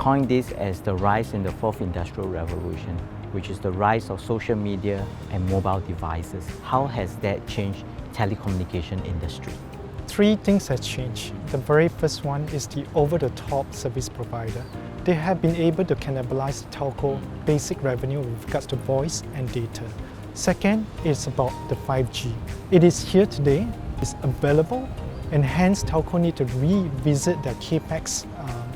coined this as the rise in the fourth industrial revolution, which is the rise of social media and mobile devices. How has that changed telecommunication industry? Three things have changed. The very first one is the over-the-top service provider. They have been able to cannibalize the telco basic revenue with regards to voice and data. Second is about the 5G. It is here today, it's available, and hence telco need to revisit their capex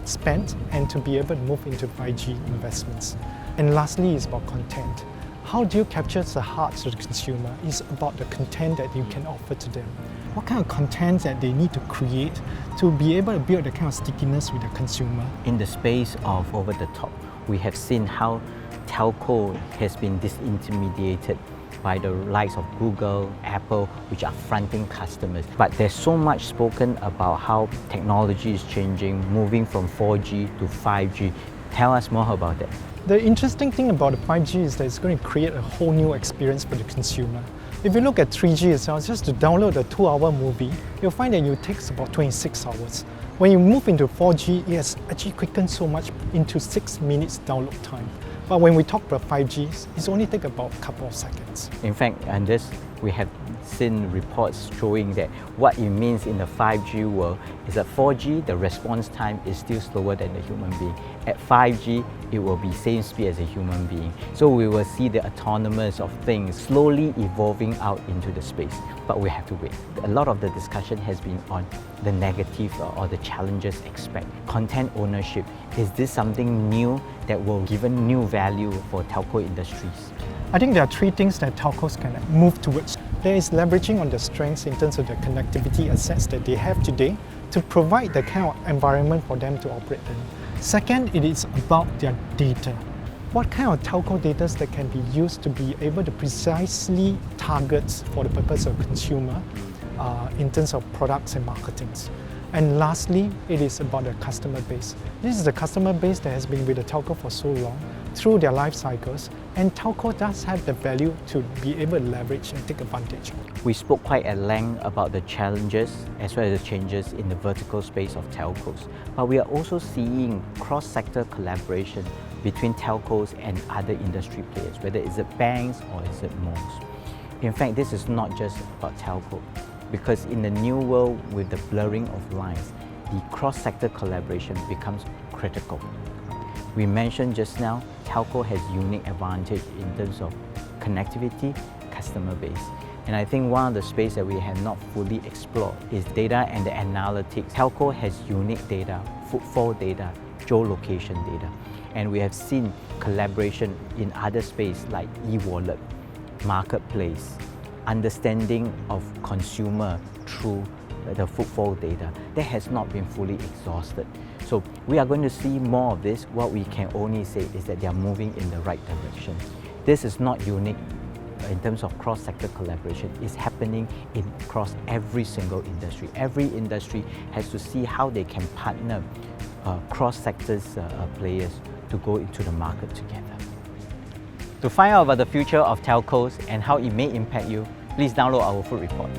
spent and to be able to move into 5G investments. And lastly is about content. How do you capture the hearts of the consumer? It's about the content that you can offer to them. What kind of content that they need to create to be able to build the kind of stickiness with the consumer? In the space of over the top, we have seen how telco has been disintermediated by the likes of Google, Apple, which are fronting customers. But there's so much spoken about how technology is changing, moving from 4G to 5G. Tell us more about that. The interesting thing about the 5G is that it's going to create a whole new experience for the consumer. If you look at 3G itself, just to download a 2-hour movie, you'll find that it takes about 26 hours. When you move into 4G, it has actually quickened so much into 6 minutes download time. But when we talk about 5G, it's only take about a couple of seconds. In fact, and this we have seen reports showing that what it means in the 5G world is that 4G, the response time is still slower than the human being. At 5G, it will be same speed as a human being. So we will see the autonomous of things slowly evolving out into the space. But we have to wait. A lot of the discussion has been on the negative or the challenges expect. Content ownership, is this something new that will give a new value for telco industries? I think there are three things that telcos can move towards. There is leveraging on the strengths in terms of the connectivity assets that they have today to provide the kind of environment for them to operate in. Second, it is about their data. What kind of telco data that can be used to be able to precisely target for the purpose of consumer in terms of products and marketings. And lastly, it is about the customer base. This is the customer base that has been with the telco for so long through their life cycles, and telco does have the value to be able to leverage and take advantage of. We spoke quite at length about the challenges as well as the changes in the vertical space of telcos, but we are also seeing cross-sector collaboration between telcos and other industry players, whether it's banks or is it malls. In fact, this is not just about telco, because in the new world with the blurring of lines, the cross-sector collaboration becomes critical. We mentioned just now, telco has unique advantage in terms of connectivity, customer base. And I think one of the space that we have not fully explored is data and the analytics. Telco has unique data, footfall data, geolocation data. And we have seen collaboration in other space like e-wallet, marketplace, understanding of consumer through the footfall data. That has not been fully exhausted. So we are going to see more of this. What we can only say is that they are moving in the right direction. This is not unique in terms of cross-sector collaboration. It's happening across every single industry. Every industry has to see how they can partner cross-sectors players to go into the market together. To find out about the future of telcos and how it may impact you, please download our full report.